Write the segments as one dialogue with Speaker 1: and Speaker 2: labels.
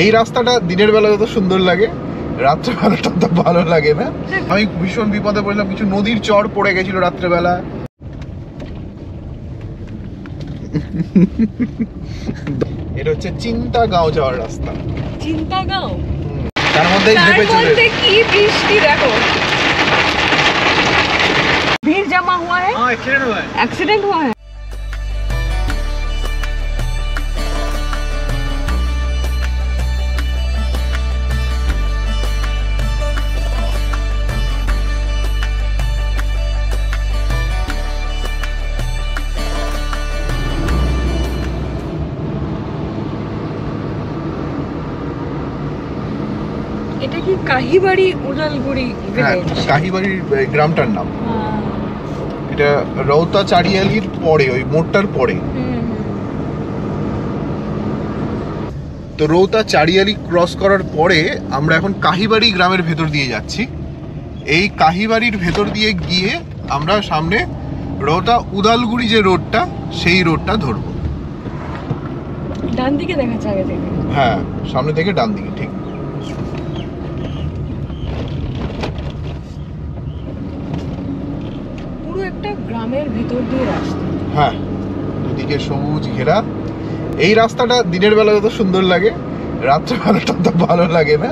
Speaker 1: এই রাস্তাটা দিনের বেলা যত সুন্দর লাগে, রাত্রেবেলাটা তো ভালো লাগে না। আমি ভীষণ বিপদে পড়লাম, কিছু নদীর চর পড়ে গেছিল রাত্রেবেলা। এটা হচ্ছে চিন্তাগাঁও যাওয়ার রাস্তা।
Speaker 2: চিন্তাগাঁও,
Speaker 1: তার মধ্যে
Speaker 2: কি বৃষ্টি দেখো, भीड़ जमा हुआ है। हाँ, एक्सीडेंट हुआ है। এটা কি কাহিবাড়ি উদালগুড়ি ভিলেজ?
Speaker 1: কাহিবাড়ি গ্রামটার নাম। এটা রৌতা চারিয়ালির পরে, ওই মোড়টার পরে। তো রৌতা চারিয়ালি ক্রস করার পরে আমরা এখন কাহিবাড়ি গ্রামের ভেতর দিয়ে যাচ্ছি। এই কাহিবাড়ির ভেতর দিয়ে গিয়ে আমরা সামনে রৌতা উদালগুড়ি যে রোডটা, সেই রোডটা ধরবো।
Speaker 2: ডান দিকে দেখাচ্ছে আগে থেকে।
Speaker 1: হ্যাঁ, সামনে থেকে ডান দিকে, ঠিক।
Speaker 2: পুরো একটা গ্রামের ভিতর দিয়ে রাস্তা।
Speaker 1: হ্যাঁ, দুদিকে সবুজ ঘেরা। এই রাস্তাটা দিনের বেলা যত সুন্দর লাগে, রাত্রেবেলাটা তো ভালো লাগে না।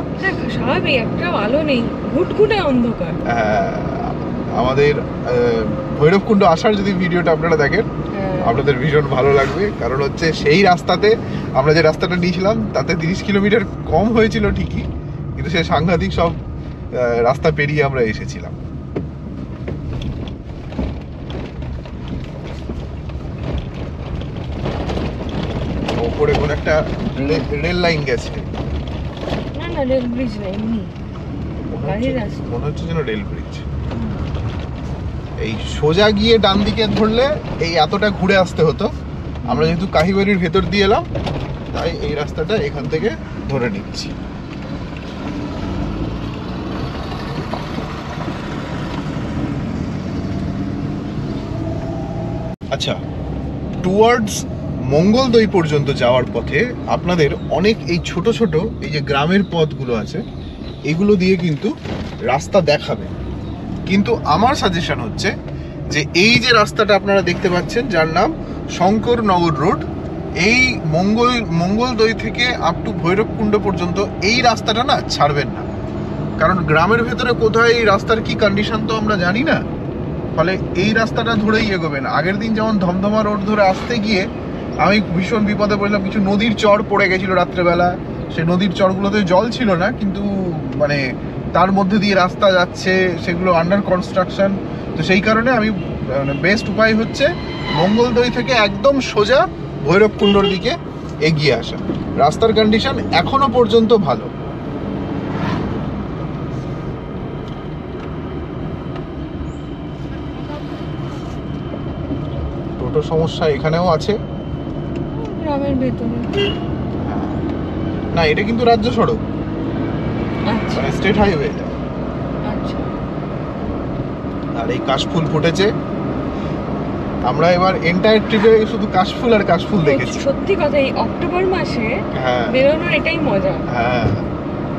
Speaker 2: স্বাভাবিক, একটা আলো নেই, ঘুটঘুটে অন্ধকার।
Speaker 1: আমাদের ভৈরবকুণ্ড আসার যদি ভিডিওটা আপনারা দেখেন, আপনাদের ভীষণ ভালো লাগবে। কারণ হচ্ছে সেই রাস্তাতে আমরা যে রাস্তাটা নিয়েছিলাম তাতে 30 কিলোমিটার কম হয়েছিল ঠিকই, কিন্তু সে সাংঘাতিক সব রাস্তা পেরিয়ে আমরা এসেছিলাম। ওপরে কোন একটা রেল লাইন গেছে।
Speaker 2: না না, রেল ব্রিজ না, এমনি গাড়ির রাস্তা
Speaker 1: মনে হচ্ছে যেন রেল ব্রিজ। এই সোজা গিয়ে ডান দিকে ধরলে এই এতটা ঘুরে আসতে হতো। আমরা যেহেতু কাহিবাড়ির ভেতর দিয়ে এলাম, তাই এই রাস্তাটা এখান থেকে ধরে নিচ্ছি। আচ্ছা, টুয়ার্ডস মঙ্গলদৈ পর্যন্ত যাওয়ার পথে আপনাদের অনেক এই ছোট ছোট এই যে গ্রামের পথগুলো আছে, এগুলো দিয়ে কিন্তু রাস্তা দেখাবে। কিন্তু আমার সাজেশন হচ্ছে যে এই যে রাস্তাটা আপনারা দেখতে পাচ্ছেন, যার নাম শঙ্করনগর রোড, এই মঙ্গলদৈ থেকে আপ টু ভৈরবকুণ্ড পর্যন্ত এই রাস্তাটা না ছাড়বেন না। কারণ গ্রামের ভেতরে কোথায় এই রাস্তার কি কন্ডিশন তো আমরা জানি না। ফলে এই রাস্তাটা ধরেই এগোবেন। আগের দিন যেমন ধমধমা রোড ধরে আসতে গিয়ে আমি ভীষণ বিপদে পড়লাম, কিছু নদীর চর পড়ে গেছিল রাত্রেবেলা। সেই নদীর চরগুলোতে জল ছিল না, কিন্তু মানে তার মধ্যে দিয়ে রাস্তা যাচ্ছে, সেগুলো আন্ডার কনস্ট্রাকশন। তো সেই কারণে আমি বেস্ট উপায় হচ্ছে মঙ্গলদৈ থেকে একদম সোজা ভৈরবকুণ্ডর দিকে এগিয়ে আসা। রাস্তার কন্ডিশন এখনো পর্যন্ত ভালো। টোটো সমস্যা এখানেও আছে
Speaker 2: গ্রামের ভেতরে।
Speaker 1: না, এটা কিন্তু রাজ্য সড়ক, মানে স্টেট হাইওয়ে।
Speaker 2: আচ্ছা,
Speaker 1: আর এই কাশফুল ফুটেছে। আমরা এবার এন্টায়ার ট্রিপে শুধু কাশফুল আর কাশফুল দেখেছি।
Speaker 2: সত্যি কথা, এই অক্টোবর মাসে বেরোনোর এটাই মজা।
Speaker 1: হ্যাঁ,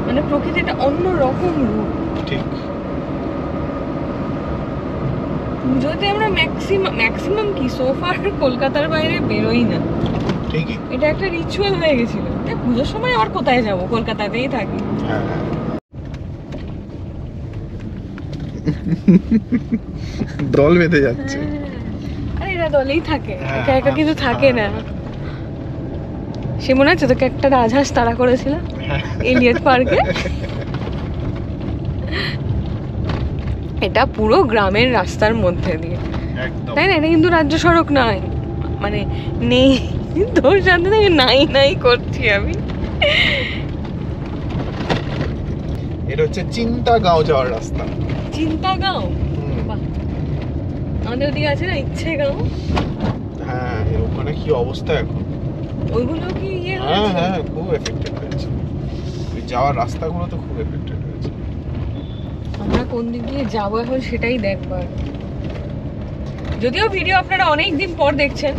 Speaker 2: মানে প্রকৃতিটা অন্য রকম রূপ।
Speaker 1: ঠিক।
Speaker 2: পুজোতে আমরা ম্যাক্সিমাম কি সোফার কলকাতার বাইরে বেরোই না।
Speaker 1: ঠিকই,
Speaker 2: এটা একটা রিচুয়াল হয়ে গেছিল। পুজোর সময় আর কোথায় যাব, কলকাতাতেই থাকি।
Speaker 1: দল বেঁধে যাচ্ছে।
Speaker 2: আরে এরা দলেই থাকে, একা একা কিন্তু থাকে না। সে মনে আছে তোকে একটা রাজহাঁস তাড়া করেছিল এলিয়ট পার্কে। এটা পুরো গ্রামের রাস্তার মধ্যে দিয়ে, তাই না? এটা কিন্তু রাজ্য সড়ক নয়, মানে নেই। তোর সাথে থেকে নাই করছি আমি।
Speaker 1: এটা হচ্ছে চিন্তাগাঁও যাওয়ার রাস্তা।
Speaker 2: চিন্তাগাঁও, আমাদের ওদিকে আছে না ইচ্ছেগাঁও।
Speaker 1: হ্যাঁ, ওখানে কি অবস্থা এখন?
Speaker 2: ওইগুলো কি ইয়ে হয়েছে?
Speaker 1: হ্যাঁ হ্যাঁ, খুব এফেক্টেড হয়েছে। ওই যাওয়ার রাস্তাগুলো তো খুব এফেক্টেড হয়েছে।
Speaker 2: আমরা কোন দিক দিয়ে যাবো এখন সেটাই দেখবার। যদিও ভিডিও আপনারা অনেক দিন পর দেখছেন,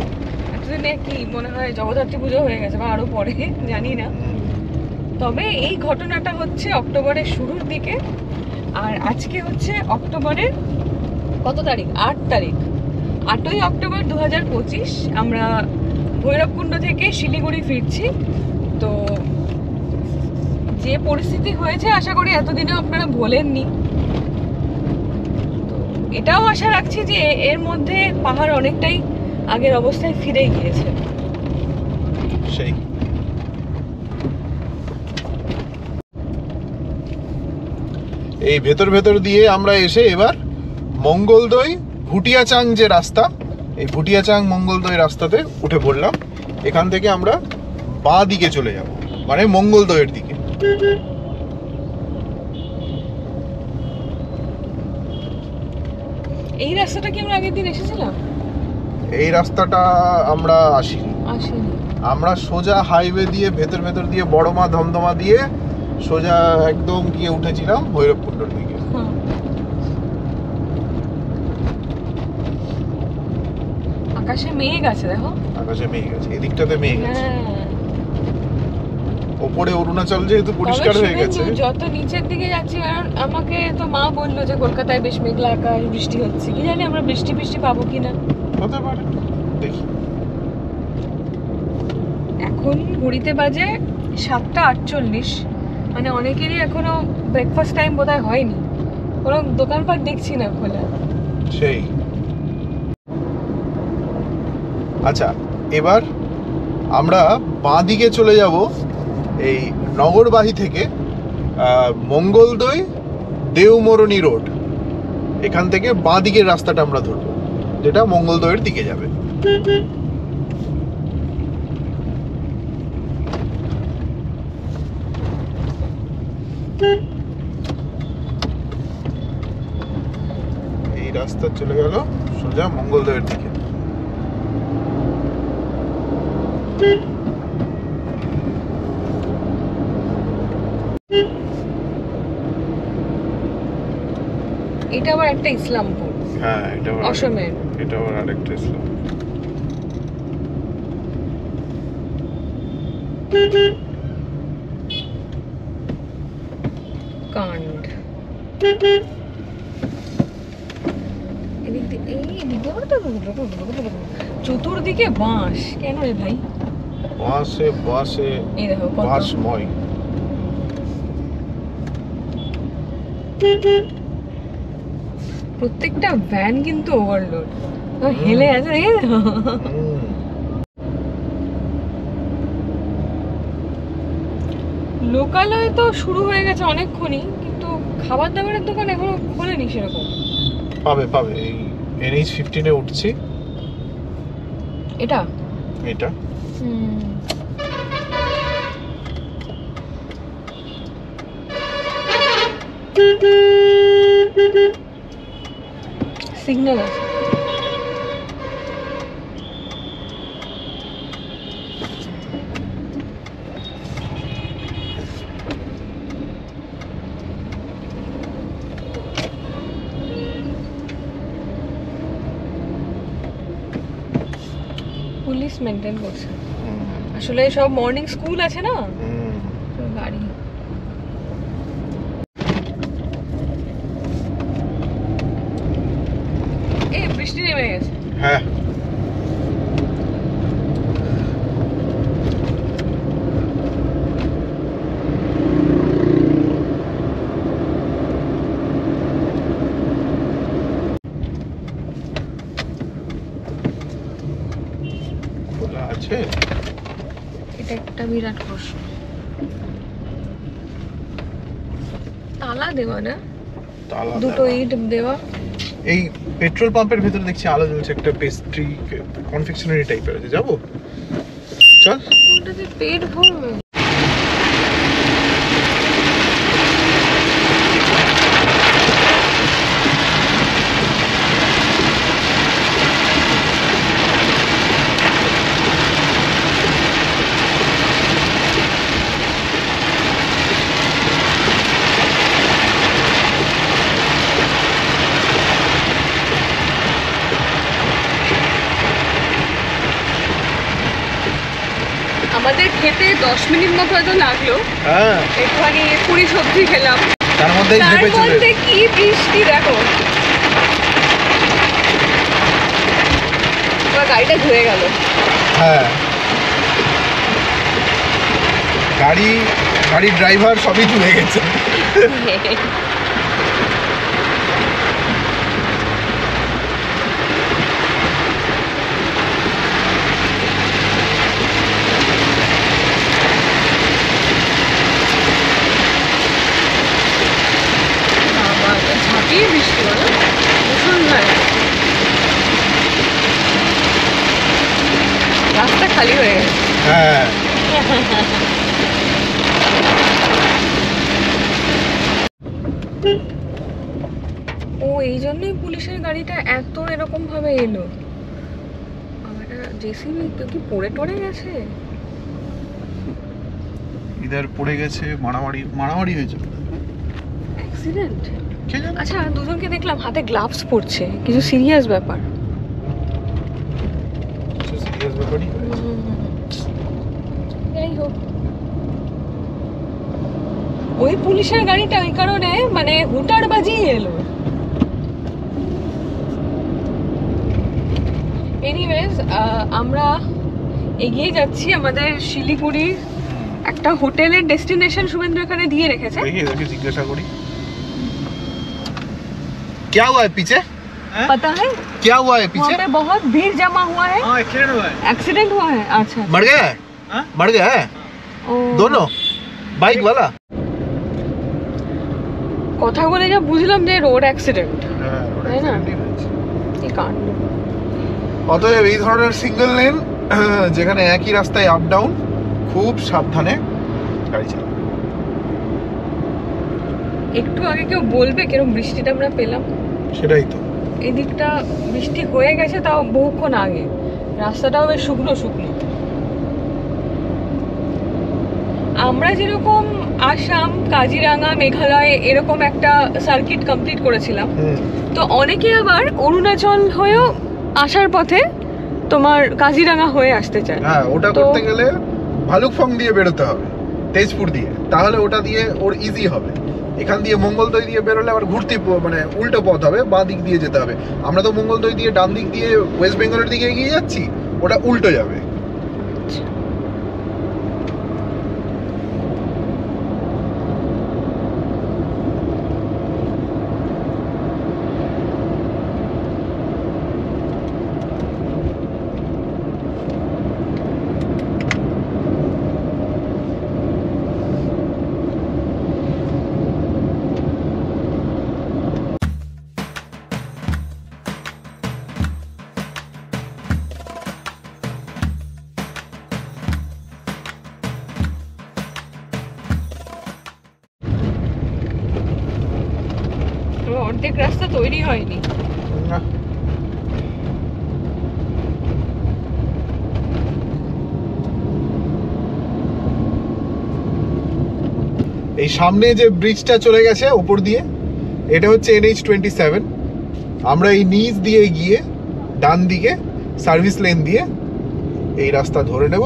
Speaker 2: এতদিনে কি মনে হয় জগদ্ধাত্রী পুজো হয়ে গেছে বা আরো পরে, জানি না। তবে এই ঘটনাটা হচ্ছে অক্টোবরের শুরুর দিকে, আর আজকে হচ্ছে অক্টোবরের কত তারিখ? 8 তারিখ, 8ই অক্টোবর 2025। আমরা ভৈরবকুণ্ড থেকে শিলিগুড়ি ফিরছি। তো যে পরিস্থিতি হয়েছে আশা করি এতদিনে আপনারা ভোলেননি। তো এটাও আশা রাখছি যে এর মধ্যে পাহাড় অনেকটাই আগের অবস্থায় ফিরে গিয়েছে।
Speaker 1: সেই এই ভেতর ভেতর দিয়ে আমরা এসে এবার মঙ্গলদৈ ভুটিয়াচাং যে রাস্তা, এই ভুটিয়াচাং মঙ্গলদৈ রাস্তাতে উঠে পড়লাম। এখান থেকে আমরা বাঁ দিকে চলে যাব, মানে মঙ্গলদৈয়ের দিকে।
Speaker 2: এই রাস্তাটা কি আমরা আগের দিন এসেছিলাম?
Speaker 1: এই রাস্তাটা আমরা আসিনি। আমরা সোজা হাইওয়ে দিয়ে ভেতর ভেতর দিয়ে বড়মা ধমধমা দিয়ে সোজা একদম গিয়ে উঠেছিলাম ভৈরবকুণ্ডর দিকে।
Speaker 2: আকাশে মেঘ আছে, দেখো
Speaker 1: আকাশে মেঘ আছে, এদিকটাতে মেঘ আছে। ওপরে অরুণাচল যেহেতু পরিষ্কার হয়ে গেছে।
Speaker 2: যত নিচের দিকে যাচ্ছি, কারণ আমাকে তো মা বললো যে কলকাতায় বেশ মেঘলা আকাশ, বৃষ্টি হচ্ছে। কি জানি আমরা বৃষ্টি পাবো কিনা,
Speaker 1: হতে পারে, দেখি।
Speaker 2: এখন ঘড়িতে বাজে 7:48, মানে অনেকেরই এখনো ব্রেকফাস্ট টাইম বোধহয় হয়নি, কোনো দোকানপাট দেখছি না খোলা।
Speaker 1: সেই আচ্ছা, এবার আমরা বাঁ দিকে চলে যাব এই নগরবাহী থেকে মঙ্গলদৈ দেওমরণী রোড। এখান থেকে বাঁ দিকের রাস্তাটা আমরা ধরবো, যেটা মঙ্গলদৈয়ের দিকে যাবে। এই রাস্তা চলে গেল সোজা মঙ্গলদৈয়ের দিকে।
Speaker 2: এটা আবার একটা ইসলামপুর।
Speaker 1: হ্যাঁ, এটা
Speaker 2: অসমের।
Speaker 1: এটা আবার আরেকটা ইসলাম।
Speaker 2: কাণ্ড। চতুর্দিকে বাঁশ, কেন রে ভাই?
Speaker 1: বাঁশে বাঁশে
Speaker 2: এই দেখো
Speaker 1: বাঁশময়।
Speaker 2: প্রত্যেকটা ভ্যান কিন্তু ওভারলোড, হেলে আছে। লোকালয় তো শুরু হয়ে গেছে অনেকক্ষণই, কিন্তু খাবার দাবারের দোকান এখনো খোলেনি সেরকম।
Speaker 1: পাবে এই NH-15 উঠছি।
Speaker 2: এটা সিগন্যাল আছে। পুলিশ মেনটেন করছে, আসলে সব মর্নিং স্কুল আছে না, গাড়ি। বৃষ্টি নেমে গেছে।
Speaker 1: হ্যাঁ, আছে।
Speaker 2: এটা একটা বিরাট প্রশ্ন। তালা দেওয়া না, দুটো ইট দেওয়া।
Speaker 1: এই পেট্রোল পাম্পের ভেতরে দেখছি আলো জ্বলছে, একটা পেস্ট্রি কনফেকশনারি টাইপের আছে। যাবো, চল।
Speaker 2: ওটাতে পেট ভরবে। আমাদের খেতে 10 মিনিট মতো হয়তো লাগলো।
Speaker 1: হ্যাঁ,
Speaker 2: একটুখানি পুরি সবজি খেলাম,
Speaker 1: তার মধ্যেই
Speaker 2: তার
Speaker 1: ঝেপে চলে
Speaker 2: মধ্যে কি বৃষ্টি দেখো। এবার গাড়িটা ধুয়ে গেল।
Speaker 1: হ্যাঁ, গাড়ির ড্রাইভার সবই চলে গেছে।
Speaker 2: ঝাঁপিয়ে বৃষ্টি বলো, মুসলধারে। রাস্তা খালি হয়ে গেছে।
Speaker 1: হ্যাঁ,
Speaker 2: ও এই জন্যই পুলিশের গাড়িটা এত এরকম ভাবে এলো। জেসিবি কি পড়ে টড়ে গেছে?
Speaker 1: ইধার পড়ে গেছে, মারামারি হয়েছে,
Speaker 2: অ্যাক্সিডেন্ট।
Speaker 1: কে জানে?
Speaker 2: আচ্ছা, দুজনকে দেখলাম হাতে গ্লাভস পরছে, কিছু সিরিয়াস ব্যাপার।
Speaker 1: সিরিয়াস ব্যাপারই হয়েছে।
Speaker 2: যাই হোক, ওই পুলিশের গাড়িটা ওই কারণে মানে হুটার বাজিয়ে এলো। এনিওয়েজ, আমরা এগিয়ে যাচ্ছি আমাদের শিলিগুড়ির একটা হোটেলের ডেস্টিনেশন। শুভেন্দু এখানে দিয়ে রেখেছে,
Speaker 1: দেখি এদেরকে জিজ্ঞাসা করি। क्या हुआ है पीछे?
Speaker 2: पता है
Speaker 1: क्या हुआ है पीछे?
Speaker 2: वहाँ पे बहुत भीड़ जमा हुआ है।
Speaker 3: एक्सीडेंट हुआ है।
Speaker 2: एक्सीडेंट हुआ है। अच्छा,
Speaker 1: मर गया है?
Speaker 3: हाँ?
Speaker 1: मर गया है
Speaker 2: ও
Speaker 1: दोनों बाइक वाला?
Speaker 2: কথা বলে যা বুঝলাম যে রোড অ্যাক্সিডেন্ট। তাই না? কি কাণ্ড।
Speaker 1: অতএব এই ধরনের সিঙ্গেল লেন যেখানে একই রাস্তায় আপ ডাউন, খুব সাবধানে গাড়ি চালানো।
Speaker 2: একটু আগে কেউ বলবে কিরকম বৃষ্টিটা আমরা পেলাম?
Speaker 1: সেটাই তো।
Speaker 2: এদিকটা বৃষ্টি হয়ে গেছে, তাও বহুক্ষণ আগে। রাস্তাটাও বেশ শুকনো শুকনো। আমরা যেরকম আসাম, কাজিরাঙ্গা, মেঘালয় এরকম একটা সার্কিট কমপ্লিট করেছিলাম, তো অনেকে আবার অরুণাচল হয়েও আসার পথে তোমার কাজিরাঙ্গা হয়ে আসতে চায়।
Speaker 1: হ্যাঁ, ওটা
Speaker 2: তো-
Speaker 1: করতে গেলে ভালুকফং দিয়ে বেরোতে হবে, তেজপুর দিয়ে, তাহলে ওটা দিয়ে ওর ইজি হবে। এখান দিয়ে মঙ্গলদৈ দিয়ে বেরোলে আবার ঘুরতে মানে উল্টো পথ হবে, বাঁ দিক দিয়ে যেতে হবে। আমরা তো মঙ্গলদৈ দিয়ে ডান দিক দিয়ে ওয়েস্ট বেঙ্গলের দিকে এগিয়ে যাচ্ছি, ওটা উল্টো যাবে।
Speaker 2: তো অর্ধেক রাস্তা তৈরি হয়নি।
Speaker 1: না, এই সামনে যে ব্রিজটা চলে গেছে উপর দিয়ে, এটা হচ্ছে NH27। আমরা এই নিচ দিয়ে গিয়ে ডান দিকে সার্ভিস লেন দিয়ে এই রাস্তা ধরে নেব,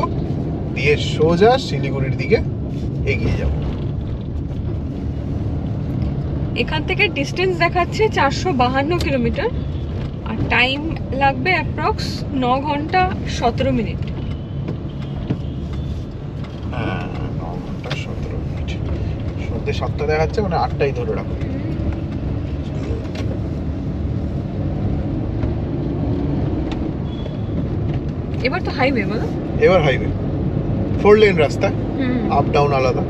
Speaker 1: দিয়ে সোজা শিলিগুড়ির দিকে এগিয়ে যাব।
Speaker 2: এখান থেকে ডিস্টেন্স দেখাচ্ছে 452 কিলোমিটার, আর টাইম লাগবে অ্যাপ্রক্স 9 ঘন্টা 17 মিনিট।
Speaker 1: 9 ঘন্টা 17 মিনিট। সন্ধ্যে 7টা দেখাচ্ছে, মানে 8টাই ধরে রাখো।
Speaker 2: এবার তো হাইওয়ে বলো।
Speaker 1: এবার হাইওয়ে, 4 লেন রাস্তা, আপ ডাউন আলাদা।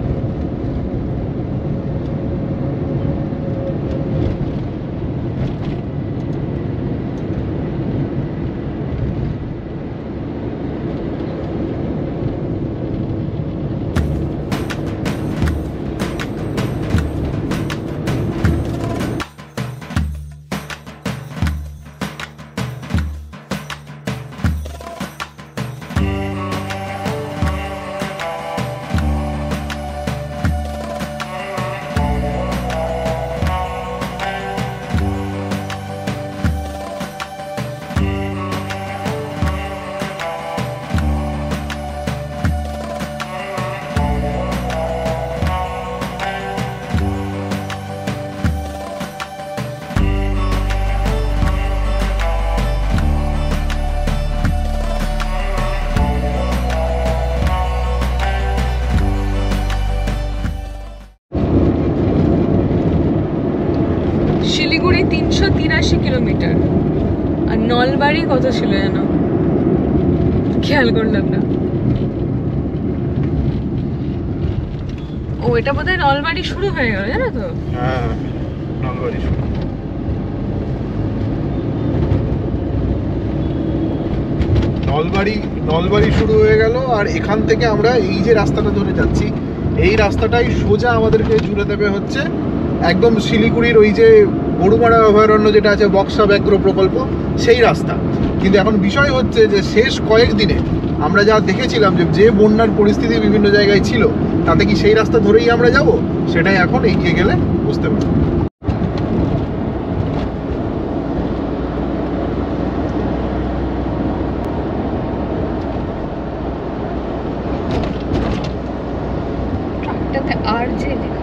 Speaker 2: শিলিগুড়ি 383 কিলোমিটার। আর নলবাড়ি কত ছিল জানো? খেয়াল করলাম না। ও, এটা বোধহয় নলবাড়ি শুরু হয়ে গেল, জানো তো?
Speaker 1: হ্যাঁ, নলবাড়ি শুরু। নলবাড়ি শুরু হয়ে গেল। আর এখান থেকে আমরা এই যে রাস্তাটা ধরে যাচ্ছি, এই রাস্তাটাই সোজা আমাদেরকে জুড়ে দেবে হচ্ছে একদম শিলিগুড়ির ওই যে গরুমারা অভয়ারণ্য যেটা আছে, বক্সা ব্যাঘ্র প্রকল্প, সেই রাস্তা। কিন্তু এখন বিষয় হচ্ছে যে শেষ কয়েকদিনে আমরা যা দেখেছিলাম যে বন্যার পরিস্থিতি বিভিন্ন জায়গায় ছিল, তাতে কি সেই রাস্তা ধরেই আমরা যাব, সেটাই এখন এগিয়ে গেলে বুঝতে পারবো।
Speaker 2: ট্রাকটাতে আর যে লেখা।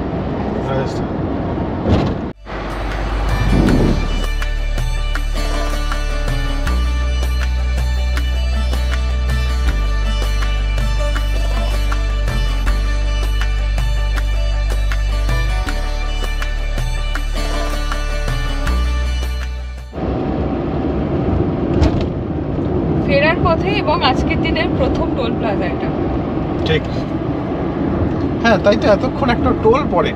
Speaker 2: ফেরার পথে এবং আজকের দিনের প্রথম টোল প্লাজা এটা।
Speaker 1: ঠিক, হ্যাঁ, তাই তো এতক্ষণ একটা টোল পড়ে।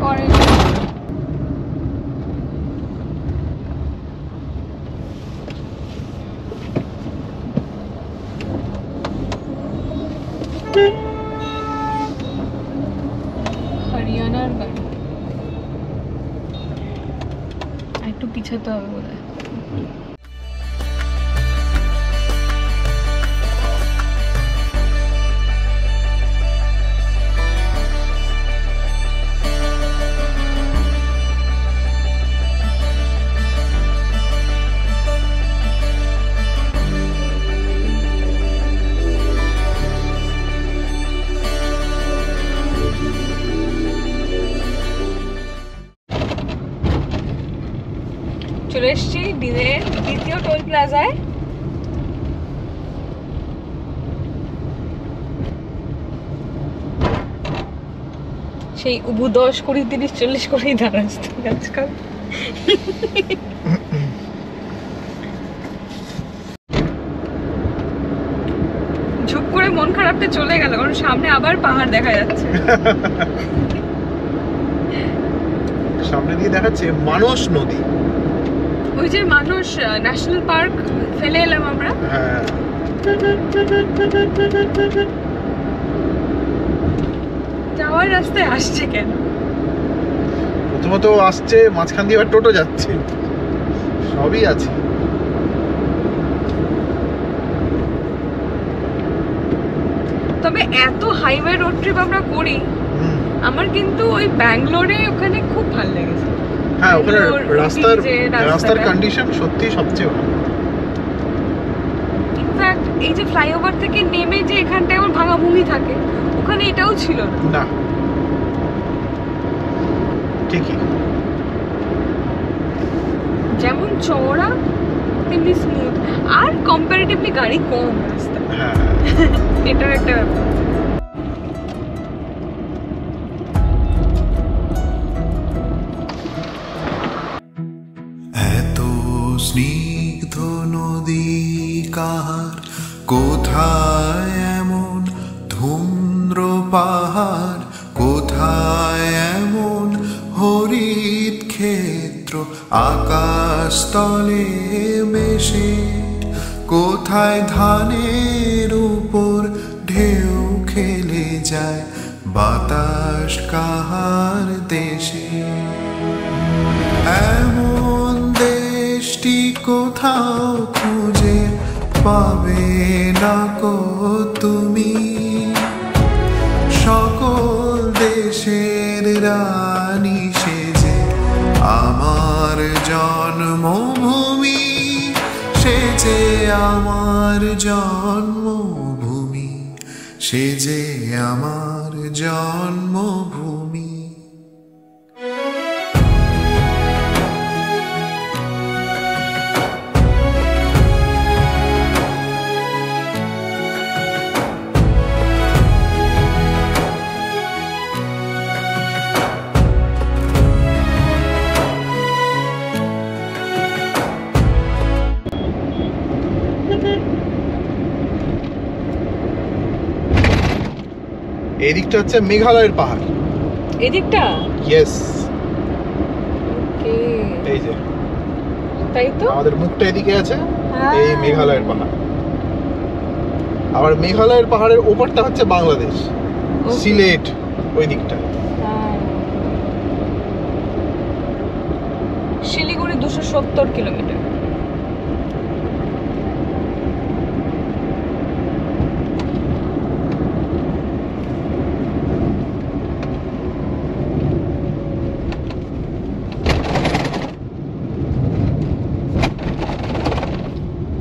Speaker 2: হরিয়ানার গাড়ি, একটু পিছাতে হবে বোধহয়। চলে এসছি দিনের দ্বিতীয় টোল প্লাজায়। সেই উবু 10, 20, 30, 40 করেই দাঁড়াচ্ছে আজকাল। ঝুপ করে মন খারাপটা চলে গেল, কারণ সামনে আবার পাহাড় দেখা যাচ্ছে।
Speaker 1: সামনে দিয়ে দেখাচ্ছে মানস নদী।
Speaker 2: ওই যে মানস ন্যাশনাল পার্ক ফেলে এলাম আমরা।
Speaker 1: হ্যাঁ,
Speaker 2: যাওয়ার রাস্তায় আসছে কেন?
Speaker 1: প্রথমত আসছে, মাঝখান দিয়ে আবার টোটো যাচ্ছে, সবই আছে।
Speaker 2: তবে এত হাইওয়ে রোড ট্রিপ আমরা করি, আমার কিন্তু ওই ব্যাঙ্গালোরে ওখানে খুব ভালো লেগেছে।
Speaker 1: হ্যাঁ, ওখানে রাস্তার কন্ডিশন সত্যি সবচেয়ে ভালো।
Speaker 2: ইনফ্যাক্ট এই যে ফ্লাইওভার থেকে নেমে যে এখানটায় আমার ভাঙা ভূমি থাকে, ওখানে এটাও ছিল
Speaker 1: না। ঠিকই,
Speaker 2: যেমন চওড়া তেমনি স্মুথ, আর কম্পারেটিভলি গাড়ি কম রাস্তায়।
Speaker 1: হ্যাঁ,
Speaker 2: এটাও একটা ব্যাপার।
Speaker 3: এত স্নিগ্ধ নদী কাহার, কোথায় এমন ধুম্র পাহাড়, কোথায় এমন হরিত ক্ষেত্র আকাশ তলে মেশে, কোথায় ধানের উপর ঢেউ খেলে যায় বাতাস কাহার দেশে। এমন দেশটি কোথাও খুঁজে পাবে না কো তুমি, সকল দেশের রানী সেজে আমার জন্মভূমি, সেজে আমার জন্মভূমি, সেজে আমার জন্মভূমি।
Speaker 1: এই দিকটা হচ্ছে মেঘালয়ের পাহাড়।
Speaker 2: এদিকটা?
Speaker 1: ইয়েস,
Speaker 2: ওকে,
Speaker 1: এই যে
Speaker 2: তাই তো।
Speaker 1: আমাদের মুখটা এদিকে আছে,
Speaker 2: হ্যাঁ।
Speaker 1: এই মেঘালয়ের পাহাড়। আবার মেঘালয়ের পাহাড়ের ওপারটা হচ্ছে বাংলাদেশ,
Speaker 2: Okay.
Speaker 1: সিলেট ওই দিকটা।
Speaker 2: হ্যাঁ। শিলিগুড়ি 270 কিলোমিটার।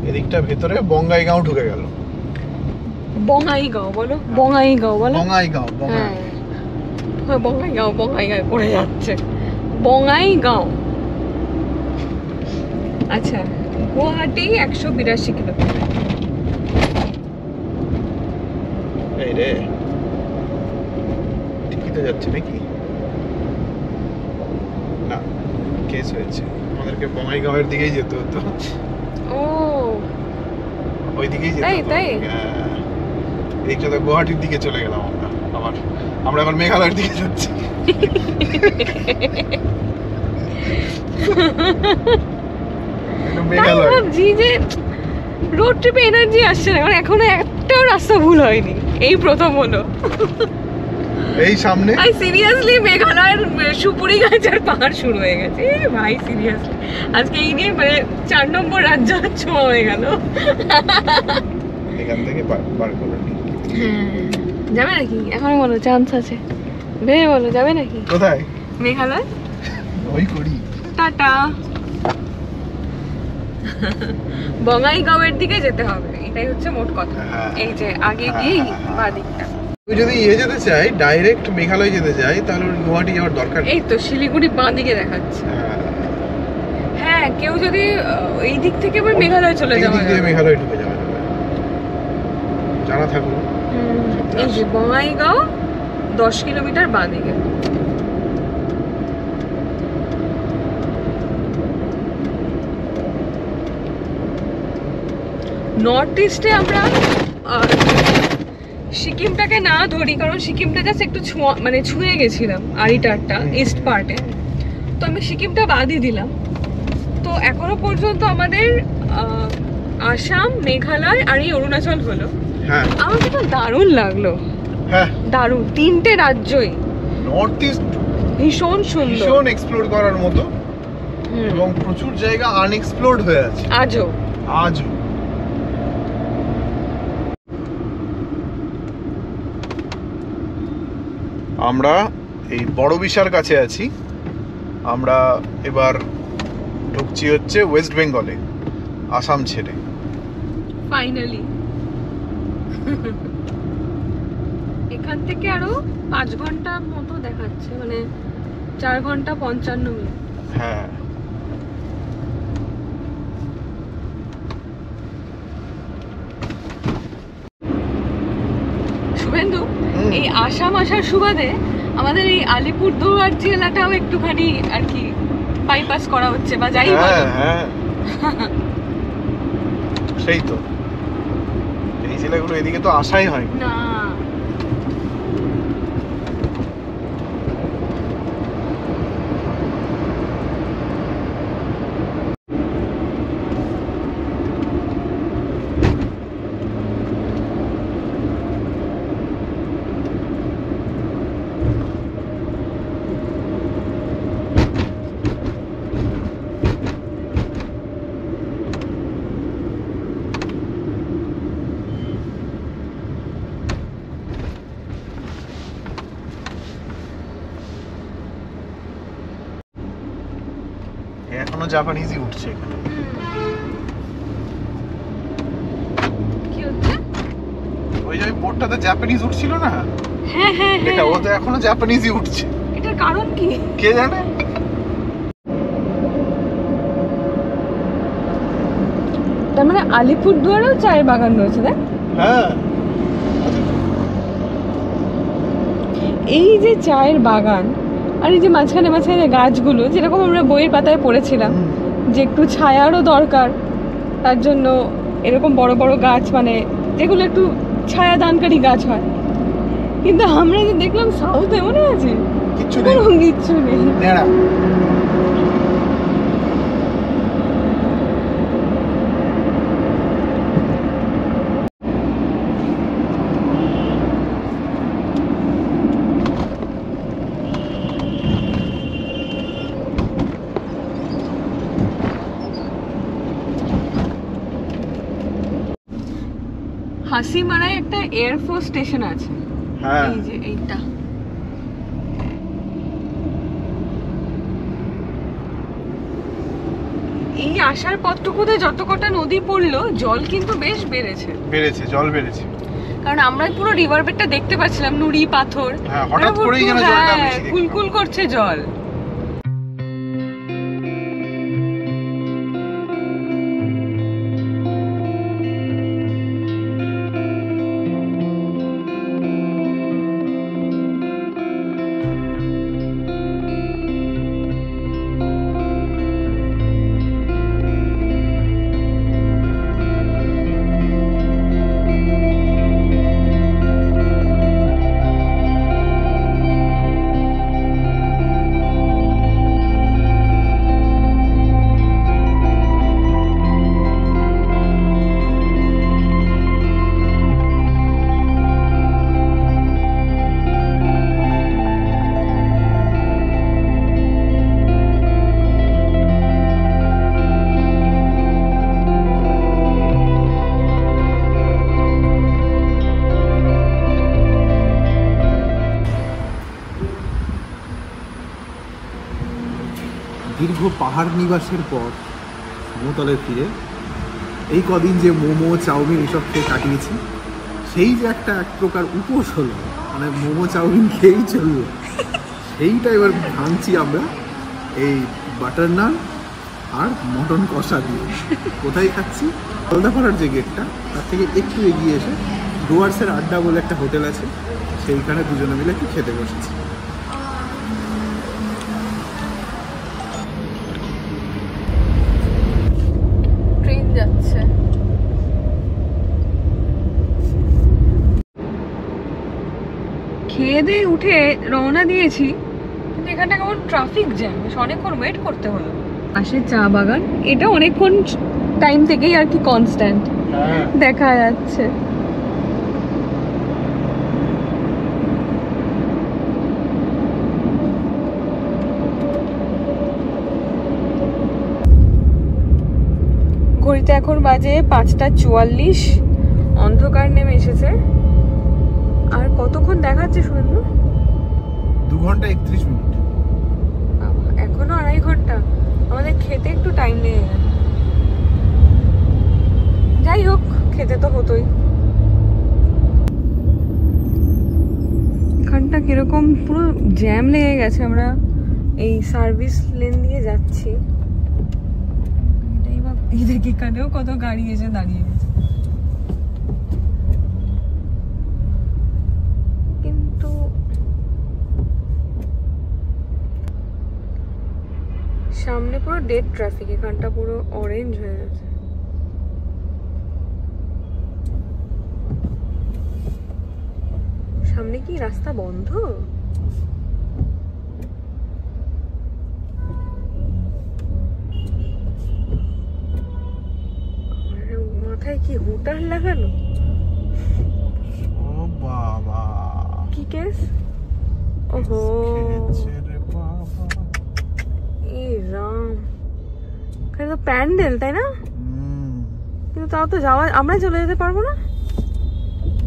Speaker 1: এদিকটা ভেতরে বঙ্গাইগাঁও ঢুকে গেল।
Speaker 2: বঙ্গাইগাঁও বলো, বঙ্গাইগাঁও বলো।
Speaker 1: বঙ্গাইগাঁও,
Speaker 2: হ্যাঁ,
Speaker 1: বঙ্গাই।
Speaker 2: বঙ্গাইগাঁও পড়ে যাচ্ছে। বঙ্গাইগাঁও। আচ্ছা, গুয়াহাটি 182 কিলোমিটার।
Speaker 1: এই রে, ঠিকই তো যাচ্ছে নাকি? না, কেস হয়েছে, আমাদেরকে বঙ্গাইগাঁওয়ের দিকেই যেতে হতো।
Speaker 2: ও
Speaker 1: ওই দিকেই যেতে
Speaker 2: তাই,
Speaker 1: হতো।
Speaker 2: তাই?
Speaker 1: হ্যাঁ, এইটা তো গুয়াহাটির দিকে চলে গেলাম আমরা এখন মেঘালয়ের দিকে যাচ্ছি। এটা
Speaker 2: তাই
Speaker 1: মেঘালয়।
Speaker 2: ভাবছি যে রোড ট্রিপে এনার্জি আসছে না, কারণ এখনো একটাও রাস্তা ভুল হয়নি, এই প্রথম হলো।
Speaker 1: এই সামনে
Speaker 2: আই সিরিয়াসলি মেঘালয়ের সুপুরি গাছ আর পাহাড় শুরু হয়ে গেছে। এ ভাই সিরিয়াসলি আজকে এই নিয়ে মানে 4 নম্বর রাজ্য ছোঁয়া হয়ে গেল।
Speaker 1: এখান থেকে বার করে নি।
Speaker 2: যাবে নাকি? এখনো বলো, চান্স আছে, ভেবে বলো, যাবে নাকি
Speaker 1: কোথায়?
Speaker 2: মেঘালয়?
Speaker 1: ওই করি।
Speaker 2: টাটা। বঙ্গাইগাঁওয়ের দিকে যেতে হবে, এটাই হচ্ছে মোট কথা।
Speaker 1: হ্যাঁ।
Speaker 2: এই যে আগে
Speaker 1: হ্যাঁ,
Speaker 2: গিয়েই
Speaker 1: হ্যাঁ, হ্যাঁ।
Speaker 2: বাঁ দিকটা।
Speaker 1: তুই যদি যেতে চাই, ডাইরেক্ট মেঘালয় যেতে চাই, তাহলে ওর গুয়াহাটি যাওয়ার দরকার নেই।
Speaker 2: এই তো শিলিগুড়ি বাঁ দিকে দেখাচ্ছে।
Speaker 1: হ্যাঁ,
Speaker 2: হ্যাঁ, কেউ যদি এই দিক থেকে আবার মেঘালয় চলে
Speaker 1: এই
Speaker 2: যাওয়া
Speaker 1: দিক দিয়ে
Speaker 2: যাবে।
Speaker 1: মেঘালয় ঢুকে যাবে, জানা থাকলো।
Speaker 2: এই যে বঙ্গাইগাঁও 10 কিলোমিটার বাঁ দিকে। নর্থ ইস্টে আমরা সিকিমটাকে না ধরি, কারণ সিকিমটা জাস্ট একটু মানে ছুঁয়ে গেছিলাম আরিটারটা ইস্ট পার্টে, তো আমি সিকিমটা বাদই দিলাম। তো এখনো পর্যন্ত আমাদের আসাম, মেঘালয় আর এই অরুণাচল হলো।
Speaker 1: হ্যাঁ,
Speaker 2: আমার কিন্তু দারুণ লাগলো,
Speaker 1: হ্যাঁ,
Speaker 2: দারুণ। 3টে রাজ্যই
Speaker 1: নর্থ ইস্ট
Speaker 2: ভীষণ সুন্দর,
Speaker 1: ভীষণ এক্সপ্লোর করার মতো,
Speaker 2: হুম,
Speaker 1: এবং প্রচুর জায়গা আনএক্সপ্লোরড হয়ে আছে
Speaker 2: আজও।
Speaker 1: আজও। আমরা এই বড় বিশার কাছে আছি। আমরা এবার ঢুকছি হচ্ছে ওয়েস্ট বেঙ্গলে, আসাম ছেড়ে।
Speaker 2: ফাইনালি এখান থেকে আরো 5 ঘন্টা মতো দেখাচ্ছে, মানে 4 ঘন্টা 55 মিনিট।
Speaker 1: হ্যাঁ,
Speaker 2: শুভেন্দু,
Speaker 1: হুম।
Speaker 2: এই আসাম আসার সুবাদে আমাদের এই আলিপুরদুয়ার জেলাটাও একটুখানি আর কি বাইপাস করা হচ্ছে, বা যাই
Speaker 1: হ্যাঁ,
Speaker 2: বলো।
Speaker 1: হ্যাঁ, সেই তো, এই জেলাগুলো এদিকে তো আসাই হয়
Speaker 2: না,
Speaker 1: এখনো জাপানিজই উঠছে এখানে।
Speaker 2: কি হচ্ছে?
Speaker 1: ওই যে বোর্ডটাতে জাপানিজ উঠছিল না,
Speaker 2: হ্যাঁ হ্যাঁ
Speaker 1: দেখা, ও
Speaker 2: হ্যাঁ,
Speaker 1: তো এখনো জাপানিজই উঠছে।
Speaker 2: এটার কারণ কি?
Speaker 1: কে জানে।
Speaker 2: তার মানে আলিপুরদুয়ারেও চায়ের বাগান রয়েছে, দেখ।
Speaker 1: হ্যাঁ,
Speaker 2: এই যে চায়ের বাগান আর এই যে মাঝখানে মাঝখানে গাছগুলো, যেরকম আমরা বইয়ের পাতায় পড়েছিলাম যে একটু ছায়ারও দরকার, তার জন্য এরকম বড় বড় গাছ, মানে যেগুলো একটু ছায়া দানকারী গাছ হয়, কিন্তু আমরা যে দেখলাম সাউথে মনে আছে
Speaker 1: কিচ্ছু নেই,
Speaker 2: কোনো কিচ্ছু নেই।
Speaker 1: নেড়া।
Speaker 2: হাসিমারায় একটা এয়ারফোর্স স্টেশন আছে,
Speaker 1: হ্যাঁ
Speaker 2: এই যে এইটা। এই আসার পথটুকুতে যত কটা নদী পড়লো জল কিন্তু বেশ বেড়েছে,
Speaker 1: জল বেড়েছে।
Speaker 2: কারণ আমরা পুরো রিভার বেডটা দেখতে পাচ্ছিলাম, নুড়ি পাথর,
Speaker 1: হ্যাঁ, হঠাৎ করেই যেন জলটা বেশি দেখতে
Speaker 2: কুলকুল করছে জল।
Speaker 1: দীর্ঘ পাহাড় নিবাসের পর সমতলে ফিরে এই কদিন যে মোমো চাউমিন এসব খেয়ে কাটিয়েছি, সেই যে একটা এক প্রকার উপোস হলো, মানে মোমো চাউমিন খেয়েই চললো, সেইটা এবার ভাঙছি আমরা এই বাটার নান আর মটন কষা দিয়ে। কোথায় খাচ্ছি? হলদাপাড়ার যে গেটটা তার থেকে একটু এগিয়ে এসে ডুয়ার্সের আড্ডা বলে একটা হোটেল আছে, সেইখানে দুজনে মিলে একটু খেতে বসেছি।
Speaker 2: ট্রেন যাচ্ছে। খেয়ে দিয়ে উঠে রওনা দিয়েছি, কিন্তু এখানটা কেমন ট্রাফিক জ্যাম, বেশ অনেকক্ষণ ওয়েট করতে হলো। পাশে চা বাগান, এটা অনেকক্ষণ টাইম থেকেই আর কি কনস্ট্যান্ট দেখা যাচ্ছে। ঘড়িতে এখন বাজে 5:44, অন্ধকার নেমে এসেছে। আর কতক্ষণ দেখাচ্ছে শুনুন?
Speaker 1: 2 ঘন্টা 31 মিনিট।
Speaker 2: এখনো 2.5 ঘন্টা, আমাদের খেতে একটু টাইম লেগে গেল। যাই হোক, খেতে তো হতোই। এখানটা কিরকম পুরো জ্যাম লেগে গেছে, আমরা এই সার্ভিস লেন দিয়ে যাচ্ছি। এটাই বা এই দেখি এখানেও কত গাড়ি এসে দাঁড়িয়ে গেছে। কিন্তু সামনে পুরো ডেড ট্রাফিক, এখানটা পুরো অরেঞ্জ হয়ে গেছে। সামনে কি রাস্তা বন্ধ? মাথায় কি হুটার লাগানো?
Speaker 1: ও বাবা,
Speaker 2: কি কেস? ওহো, এই রাম, এখানে তো প্যান্ডেল, তাই না? কিন্তু তাও তো যাওয়া, আমরা চলে যেতে পারবো না?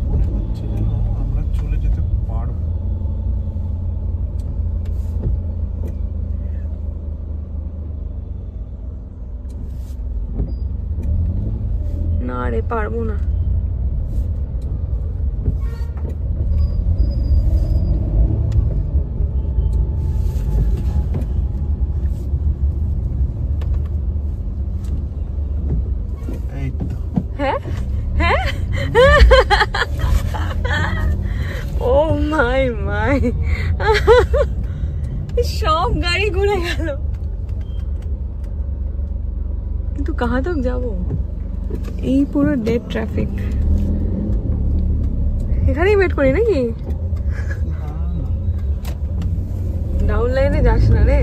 Speaker 1: মনে হচ্ছে যেন আমরা চলে যেতে পারবো।
Speaker 2: না রে, পারবো না।
Speaker 1: এই তো,
Speaker 2: হ্যাঁ হ্যাঁ, ও মাই মাই, সব গাড়ি ঘুরে গেল। কিন্তু কাহা তক যাবো? এই পুরো ডেড ট্রাফিক, এখানেই ওয়েট করি নাকি? ডাউন লাইনে যাস না রে।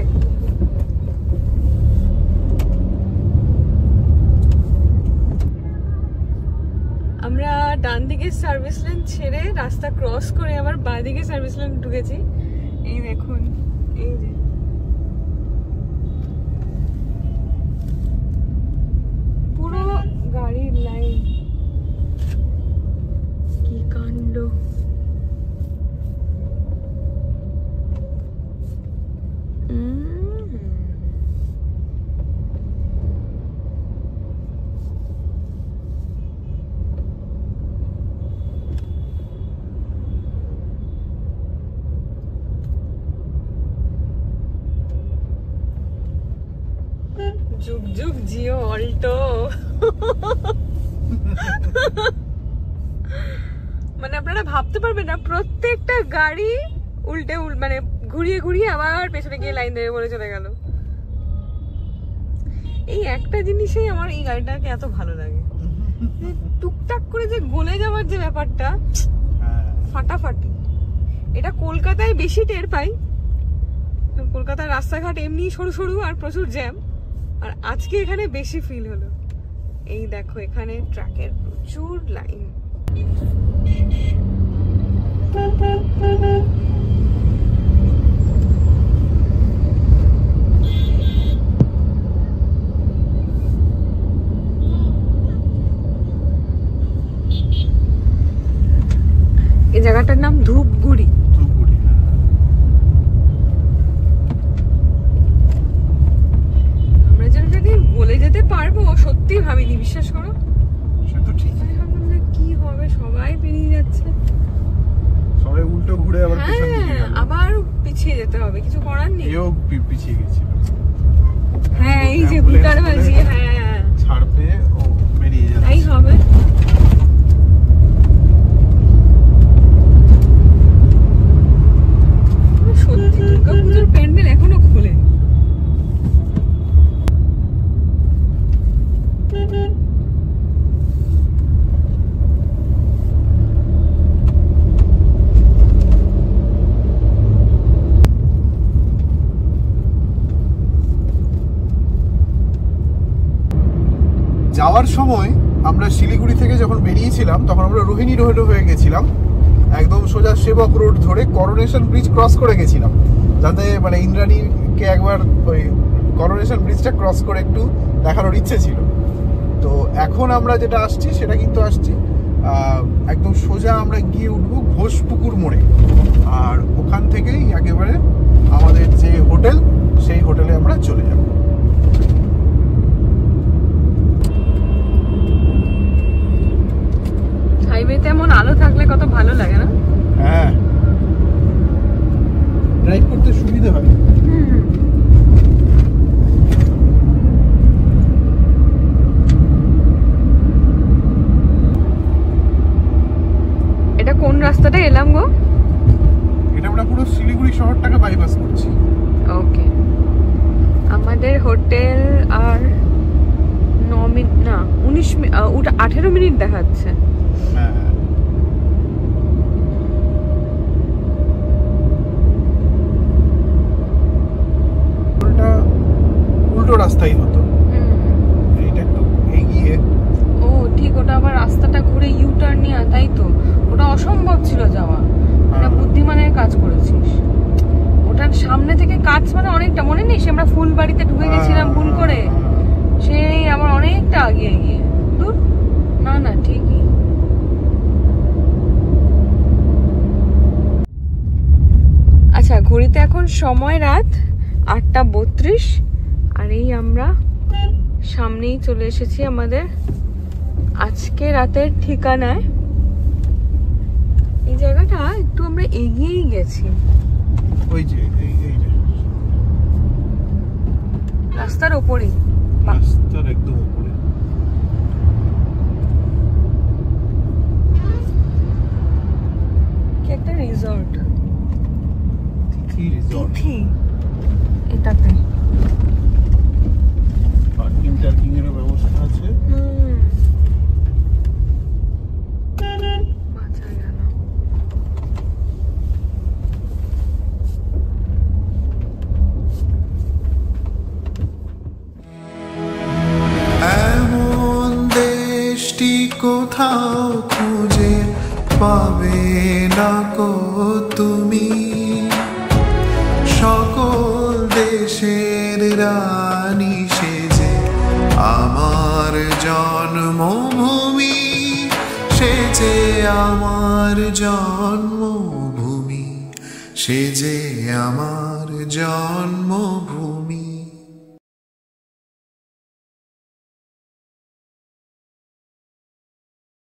Speaker 2: আমরা ডান দিকে সার্ভিস লেন ছেড়ে রাস্তা ক্রস করে আবার বাঁ দিকে সার্ভিস লেন ঢুকেছি। এই দেখুন, এই যে পুরো গাড়ির লাইন, কি কাণ্ড। যুগ যুগ জিও অল্টো। মানে আপনারা ভাবতে পারবেন না, প্রত্যেকটা গাড়ি উল্টে মানে ঘুরিয়ে ঘুরিয়ে আবার পেছনে গিয়ে লাইন দেবে বলে চলে গেল। এই একটা জিনিসই আমার এই গাড়িটাকে এত ভালো লাগে, টুকটাক করে যে গলে যাওয়ার যে ব্যাপারটা, ফাটাফাটি। এটা কলকাতায় বেশি টের পাই, কলকাতার রাস্তাঘাট এমনি সরু সরু আর প্রচুর জ্যাম, আর আজকে এখানে বেশি ফিল হলো। এই দেখো এখানে ট্রাকের প্রচুর লাইন। এই জায়গাটার নাম ধূপগুড়ি। আমরা যেন সেদিন বলে যেতে পারবো সত্যি ভাবিনি, বিশ্বাস করো।
Speaker 1: সে তো ঠিক,
Speaker 2: কি হবে, সবাই পেরিয়ে যাচ্ছে,
Speaker 1: সবাই উল্টো ঘুরে আবার পেছন দিকে গেল।
Speaker 2: আবার পিছিয়ে যেতে হবে, কিছু করার নেই।
Speaker 1: এও পিছিয়ে গেছিল।
Speaker 2: হ্যাঁ এই যে বুটার বাজি, হ্যাঁ
Speaker 1: ছাড় পেয়ে ও বেরিয়ে যাচ্ছে।
Speaker 2: তাই হবে। সত্যি দুর্গাপুজোর প্যান্ডেল এখনো খোলে।
Speaker 1: যাওয়ার সময় আমরা শিলিগুড়ি থেকে যখন বেরিয়েছিলাম তখন আমরা রোহিণী রোড হয়ে গেছিলাম, একদম সোজা সেবক রোড ধরে করোনেশন ব্রিজ ক্রস করে গেছিলাম, যাতে মানে ইন্দ্রাণীকে একবার ওই করোনেশন ব্রিজটা ক্রস করে একটু দেখানোর ইচ্ছে ছিল। তো এখন আমরা যেটা আসছি সেটা কিন্তু আসছি একদম সোজা আমরা গিয়ে উঠবো ঘোষপুকুর মোড়ে, আর ওখান থেকেই একেবারে আমাদের যে হোটেল সেই হোটেলে আমরা চলে যাব।
Speaker 2: হাইওয়েতে এমন আলো থাকলে কত ভালো লাগে না?
Speaker 1: হ্যাঁ, ড্রাইভ করতে সুবিধা হয়।
Speaker 2: এটা কোন রাস্তাটা এলাম গো?
Speaker 1: এটা আমরা পুরো শিলিগুড়ি শহরটাকে বাইপাস করছি।
Speaker 2: ওকে, আমাদের হোটেল আর 9 মিনিট না 19 ওটা 18 মিনিট দেখাচ্ছে।
Speaker 1: হ্যাঁ, ওটা উল্টো রাস্তাই হতো, এইটা একটু এগিয়ে।
Speaker 2: ও ঠিক, ওটা আবার রাস্তাটা ঘুরে ইউ টার্ন নিয়ে, তাই তো ওটা অসম্ভব ছিল যাওয়া। এটা বুদ্ধিমানের কাজ করেছিস। ওটার সামনে থেকে কাজ মানে অনেকটা, মনে নেই আমরা ফুলবাড়িতে ঢুকে গেছিলাম ভুল করে, সেই আমার অনেকটা আগে এগিয়ে। দূর না না ঠিকই। আচ্ছা, ঘড়িতে এখন সময় রাত 8:32, আর এই আমরা সামনেই চলে এসেছি আমাদের আজকে রাতের ঠিকানায়। এই জায়গাটা একটু আমরা এগিয়েই গেছি,
Speaker 1: ওই যে এই যে
Speaker 2: রাস্তার ওপরেই,
Speaker 1: রাস্তার একদম উপরে।
Speaker 2: কি একটা রিসর্ট,
Speaker 1: তিথি রিসর্ট।
Speaker 2: তিথি, এটাতে
Speaker 1: পার্কিং টার্কিং এর ব্যবস্থা আছে।
Speaker 2: বাঁচা গেল।
Speaker 3: কোথাও খুঁজে পাবে না কো তুমি। সকল দেশের রানী সেজে আমার জন্মভূমি, সেজে আমার জন্মভূমি, সেজে আমার জন্মভূমি।